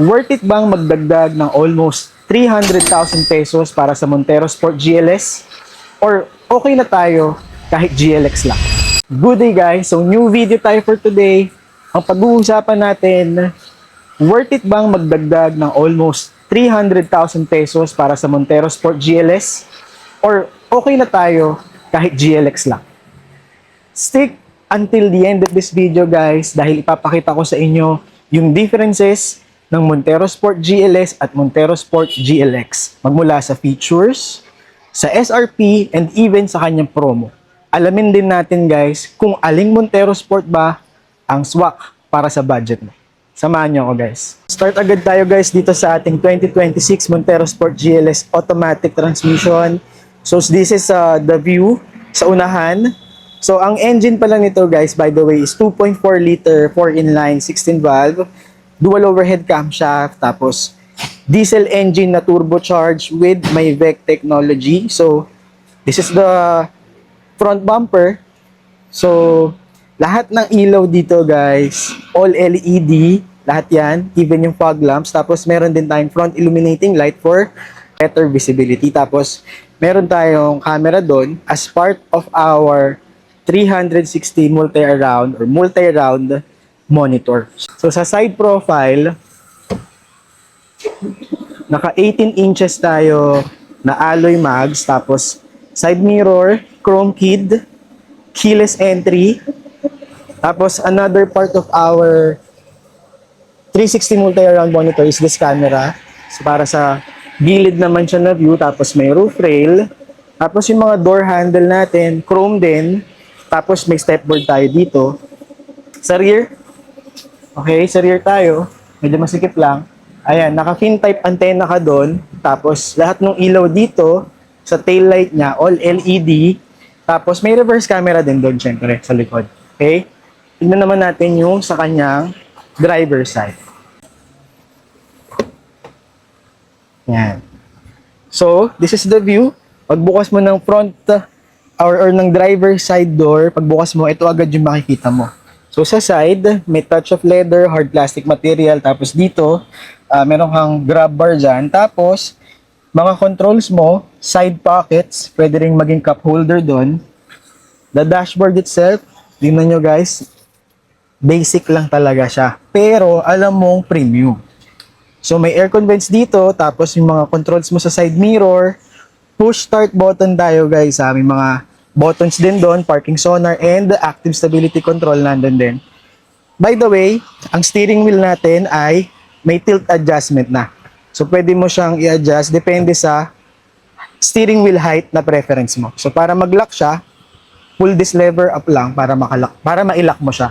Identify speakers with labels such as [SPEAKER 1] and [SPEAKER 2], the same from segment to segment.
[SPEAKER 1] Worth it bang magdagdag ng almost 300,000 pesos para sa Montero Sport GLS? Or okay na tayo kahit GLX lang? Good day guys! So new video tayo for today. Ang pag-uusapan natin, worth it bang magdagdag ng almost 300,000 pesos para sa Montero Sport GLS? Or okay na tayo kahit GLX lang? Stick until the end of this video guys dahil ipapakita ko sa inyo yung differences ng Montero Sport GLS at Montero Sport GLX magmula sa features, sa SRP, and even sa kanyang promo. Alamin din natin guys kung aling Montero Sport ba ang swak para sa budget mo. Samahan niyo ako guys. Start agad tayo guys dito sa ating 2026 Montero Sport GLS automatic transmission. So this is the view sa unahan. So ang engine pa lang nito guys by the way is 2.4 liter 4-in-line 16 valve dual overhead camshaft, tapos diesel engine na turbocharged with may VEC technology. So this is the front bumper. So lahat ng ilaw dito guys, all LED, lahat yan, even yung fog lamps. Tapos meron din tayong front illuminating light for better visibility. Tapos meron tayong camera doon as part of our 360 multi-round or multi-round monitor. So sa side profile, naka 18 inches tayo na alloy mags, tapos side mirror, chrome keyed, keyless entry, tapos another part of our 360 multi-round monitor is this camera. So para sa gilid naman siya na view, tapos may roof rail, tapos yung mga door handle natin, chrome din, tapos may stepboard tayo dito. Sa rear, okay, sa rear tayo, medyo masikip lang. Ayan, naka-fin type antenna ka doon. Tapos lahat ng ilaw dito sa tail light niya, all LED. Tapos may reverse camera din doon syempre sa likod. Okay? Tignan naman natin yung sa kanyang driver side. Yan. So, this is the view. Pagbukas mo ng front or ng driver side door, pagbukas mo, ito agad yung makikita mo. So sa side, may touch of leather, hard plastic material. Tapos dito, meron kang grab bar dyan. Tapos, mga controls mo, side pockets, pwede rin maging cup holder doon. The dashboard itself, tingnan nyo guys, basic lang talaga siya. Pero, alam mong premium. So may aircon vents dito, tapos yung mga controls mo sa side mirror, push start button tayo guys. May mga buttons din doon, parking sonar, and active stability control nandun din. By the way, ang steering wheel natin ay may tilt adjustment na. So pwede mo siyang i-adjust depende sa steering wheel height na preference mo. So para mag-lock siya, pull this lever up lang para makalock, para ma-lock mo siya.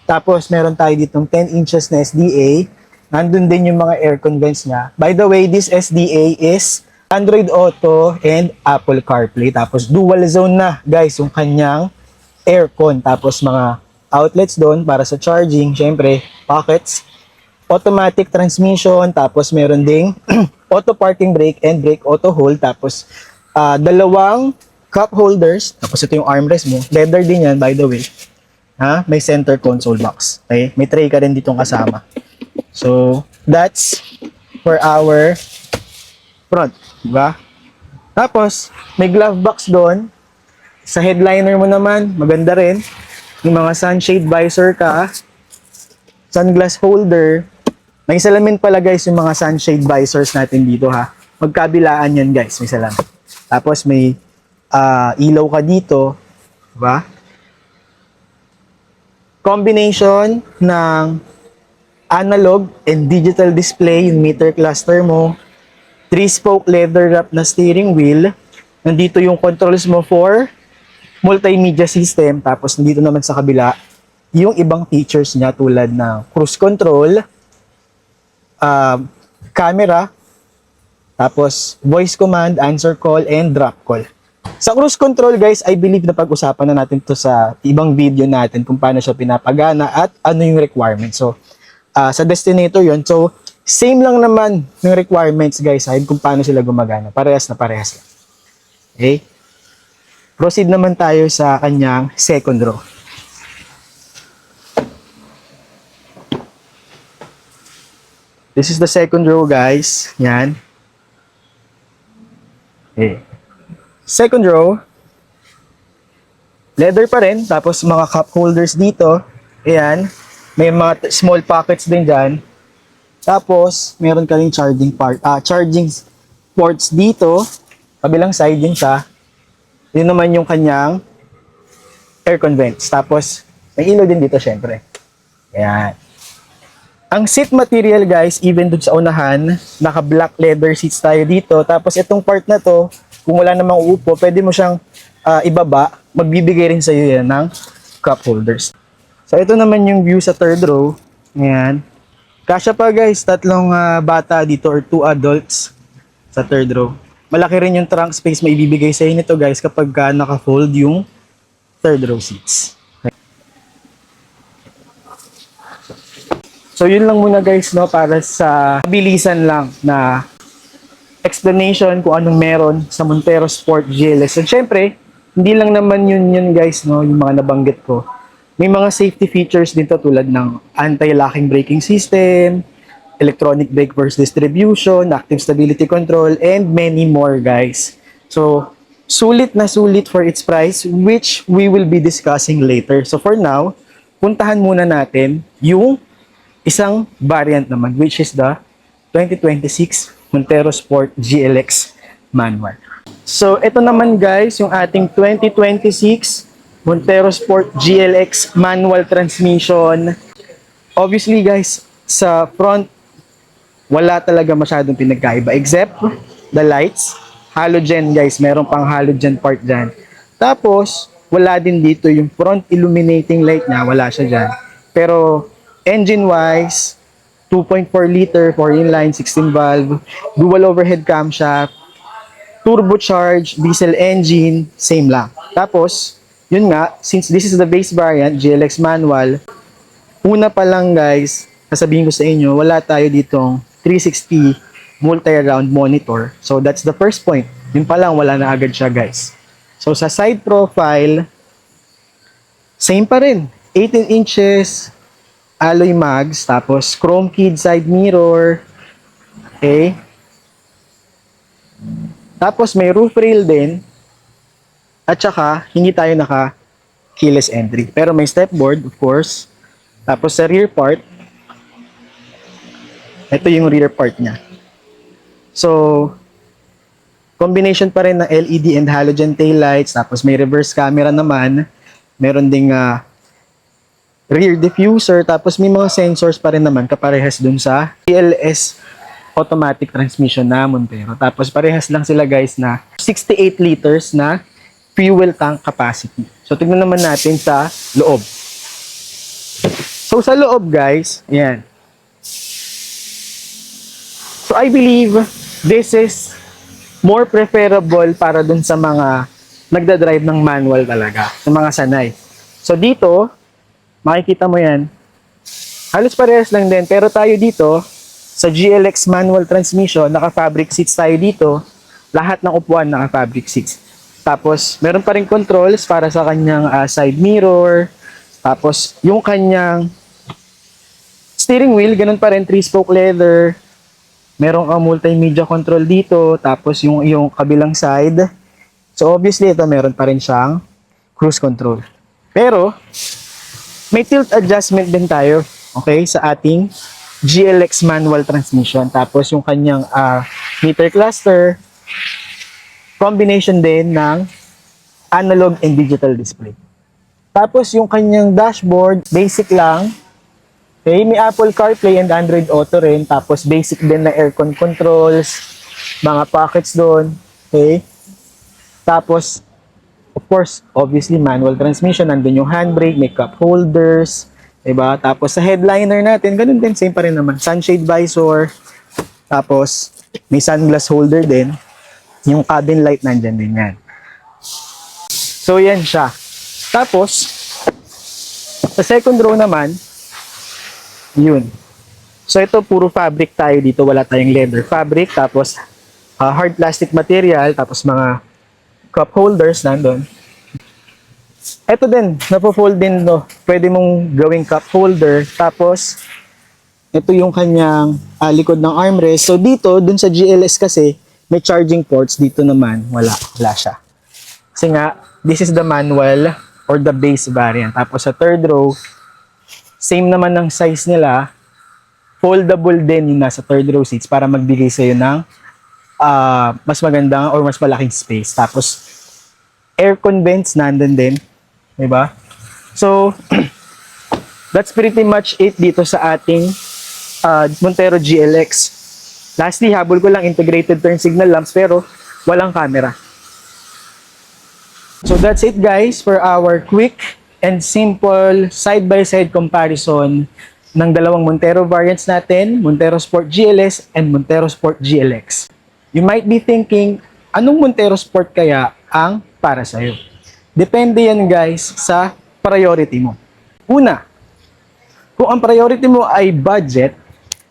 [SPEAKER 1] Tapos meron tayo ditong 10 inches na SDA. Nandun din yung mga aircon vents niya. By the way, this SDA is Android Auto and Apple CarPlay. Tapos dual zone na guys yung kanyang aircon. Tapos mga outlets doon para sa charging, syempre pockets, automatic transmission, tapos meron ding auto parking brake and brake auto hold. Tapos dalawang cup holders. Tapos ito yung armrest mo, leather din yan by the way. May center console box. Okay? May tray ka rin ditong kasama. So that's for our front, diba? Tapos, may glove box doon. Sa headliner mo naman, maganda rin. Yung mga sunshade visor ka, sunglass holder. May salamin pala guys yung mga sunshade visors natin dito ha. Magkabilaan yan guys, may salamin. Tapos may ilaw ka dito, diba? Combination ng analog and digital display, yung meter cluster mo. 3-spoke leather wrap na steering wheel. Nandito yung controls mo for multimedia system. Tapos nandito naman sa kabila, yung ibang features niya tulad ng cruise control, camera, tapos voice command, answer call, and drop call. Sa cruise control guys, I believe na pag-usapan na natin to sa ibang video natin kung paano siya pinapagana at ano yung requirement. So, sa destinator yon. So, same lang naman ng requirements guys kung paano sila gumagana. Parehas na parehas lang. Okay? Proceed naman tayo sa kanyang second row. This is the second row, guys. Yan. Okay. Second row, leather pa rin. Tapos mga cup holders dito. Ayan. May mga small pockets din dyan. Tapos, meron ka rin charging ports dito. Kabilang side din siya. Yun naman yung kanyang aircon vents. Tapos, may ilaw din dito syempre. Ayan. Ang seat material, guys, even dun sa unahan, naka-black leather seats tayo dito. Tapos itong part na to, kung wala namang uupo, pwede mo siyang ibaba. Magbibigay rin sa iyo yan ng cup holders. So ito naman yung view sa third row. Ayan. Kasya pa, guys, tatlong bata dito or 2 adults sa third row. Malaki rin yung trunk space may ibibigay sa inyo nito, guys, kapag naka-fold yung third row seats. So yun lang muna, guys, no, para sa bilisan lang na explanation kung anong meron sa Montero Sport GLS. And syempre, hindi lang naman yun guys, no, yung mga nabanggit ko. May mga safety features dito tulad ng anti-locking braking system, electronic brake force distribution, active stability control, and many more, guys. So, sulit na sulit for its price, which we will be discussing later. So for now, puntahan muna natin yung isang variant naman, which is the 2026 Montero Sport GLX manual. So, ito naman, guys, yung ating 2026 Montero Sport GLX manual transmission. Obviously, guys, sa front, wala talaga masyadong pinagkaiba except the lights. Halogen, guys, meron pang halogen part dyan. Tapos, wala din dito yung front illuminating light niya, wala siya dyan. Pero, engine-wise, 2.4 liter, 4 inline, 16 valve, dual overhead camshaft, turbocharged, diesel engine, same lang. Tapos, yun nga, since this is the base variant, GLX manual, una pa lang, guys, sasabihin ko sa inyo, wala tayo ditong 360 multi-round monitor. So, that's the first point. Yun pa lang, wala na agad siya, guys. So, sa side profile, same pa rin. 18 inches, alloy mags, tapos chrome keyed side mirror. Okay. Tapos may roof rail din. At saka, hindi tayo naka keyless entry. Pero may stepboard, of course. Tapos sa rear part, ito yung rear part niya. So, combination pa rin ng LED and halogen taillights. Tapos may reverse camera naman. Meron ding rear diffuser, tapos may mga sensors pa rin naman kaparehas dun sa GLS automatic transmission na Montero. Tapos parehas lang sila, guys, na 68 liters na fuel tank capacity. So tignan naman natin sa loob. So sa loob, guys, ayan. So I believe this is more preferable para dun sa mga nagdadrive ng manual talaga, sa mga sanay. So dito, makikita mo yan. Halos parehas lang din. Pero tayo dito, sa GLX manual transmission, naka-fabric seats tayo dito. Lahat ng upuan naka-fabric seats. Tapos, meron pa rin controls para sa kanyang side mirror. Tapos, yung kanyang steering wheel, ganun pa rin, 3-spoke leather. Meron kang multimedia control dito. Tapos, yung kabilang side. So, obviously, ito meron pa rin siyang cruise control. Pero, may tilt adjustment din tayo, okay, sa ating GLX manual transmission. Tapos yung kanyang meter cluster, combination din ng analog and digital display. Tapos yung kanyang dashboard, basic lang. Okay, may Apple CarPlay and Android Auto rin. Tapos basic din na aircon controls, mga pockets doon. Okay. Tapos, of course, obviously, manual transmission. Nandun yung handbrake, may cup holders, diba? Tapos, sa headliner natin, ganun din, same pa rin naman. Sunshade visor, tapos, may sunglass holder din. Yung cabin light, nandyan din yan. So, yan siya. Tapos, sa second row naman, yun. So, ito, puro fabric tayo dito. Wala tayong leather fabric. Tapos, hard plastic material. Tapos, mga cup holders nandun. Ito din, napo-fold din, no. Pwede mong gawing cup holder. Tapos, Ito yung kanyang likod ng armrest. So dito, dun sa GLS kasi, may charging ports. Dito naman, wala siya. Kasi nga, this is the manual or the base variant. Tapos sa third row, same naman ng size nila. Foldable din yung nasa third row seats para magbigay sa'yo ng mas magandang or mas malaking space. Tapos, aircon vents nandun din. Diba? So, that's pretty much it dito sa ating Montero GLX. Lastly, habol ko lang integrated turn signal lamps pero walang camera. So that's it guys for our quick and simple side-by-side comparison ng dalawang Montero variants natin, Montero Sport GLS and Montero Sport GLX. You might be thinking, anong Montero Sport kaya ang para sa'yo? Depende yan guys sa priority mo. Una, kung ang priority mo ay budget,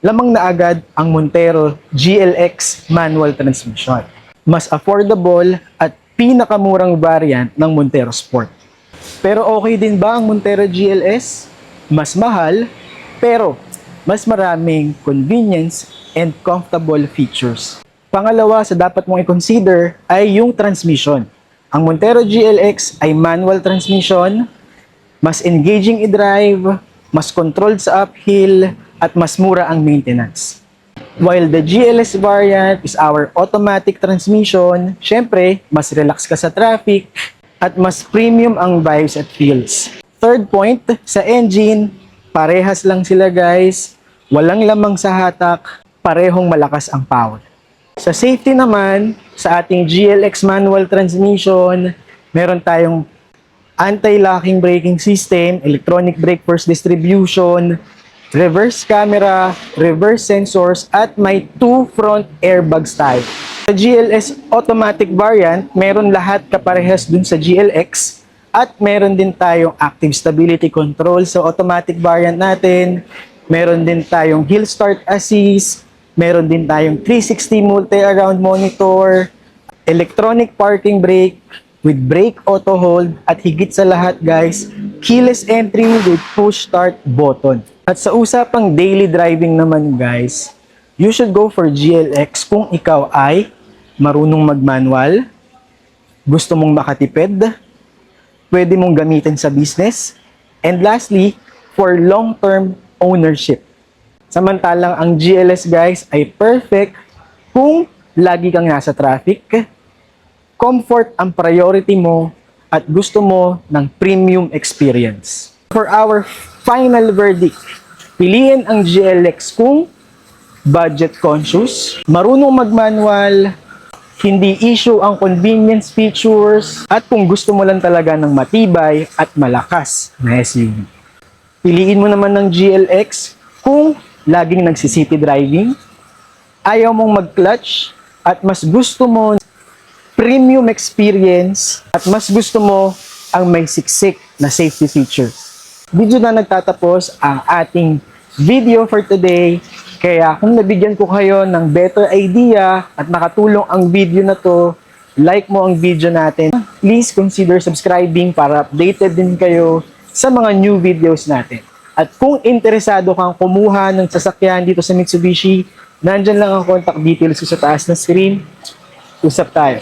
[SPEAKER 1] lamang na agad ang Montero GLX manual transmission. Mas affordable at pinakamurang variant ng Montero Sport. Pero okay din ba ang Montero GLS? Mas mahal, pero mas maraming convenience and comfortable features. Pangalawa sa dapat mong i-consider ay yung transmission. Ang Montero GLX ay manual transmission, mas engaging i-drive, mas controlled sa uphill, at mas mura ang maintenance. While the GLS variant is our automatic transmission, syempre, mas relax ka sa traffic at mas premium ang vibes at feels. Third point, sa engine, parehas lang sila guys, walang lamang sa hatak, parehong malakas ang power. Sa safety naman, sa ating GLX manual transmission, meron tayong anti-locking braking system, electronic brake force distribution, reverse camera, reverse sensors, at may 2 front airbags tayo. Sa GLS automatic variant, meron lahat kaparehas dun sa GLX at meron din tayong active stability control sa automatic variant natin. Meron din tayong hill start assist, meron din tayong 360 multi-around monitor, electronic parking brake with brake auto hold, at higit sa lahat guys, keyless entry with push start button. At sa usapang daily driving naman guys, you should go for GLX kung ikaw ay marunong mag-manual, gusto mong makatipid, pwede mong gamitin sa business, and lastly, for long-term ownership. Samantalang ang GLS guys ay perfect kung lagi kang nasa traffic, comfort ang priority mo, at gusto mo ng premium experience. For our final verdict, piliin ang GLX kung budget conscious, marunong mag-manual, hindi issue ang convenience features, at kung gusto mo lang talaga ng matibay at malakas na SUV. Piliin mo naman ng GLX kung laging nagsisity driving, ayaw mong mag-clutch, at mas gusto mo premium experience, at mas gusto mo ang may siksik na safety features. Video na nagtatapos ang ating video for today. Kaya kung nabigyan ko kayo ng better idea at nakatulong ang video na to, like mo ang video natin. Please consider subscribing para updated din kayo sa mga new videos natin. At kung interesado kang kumuha ng sasakyan dito sa Mitsubishi, nandyan lang ang contact details sa taas ng screen. Usap tayo.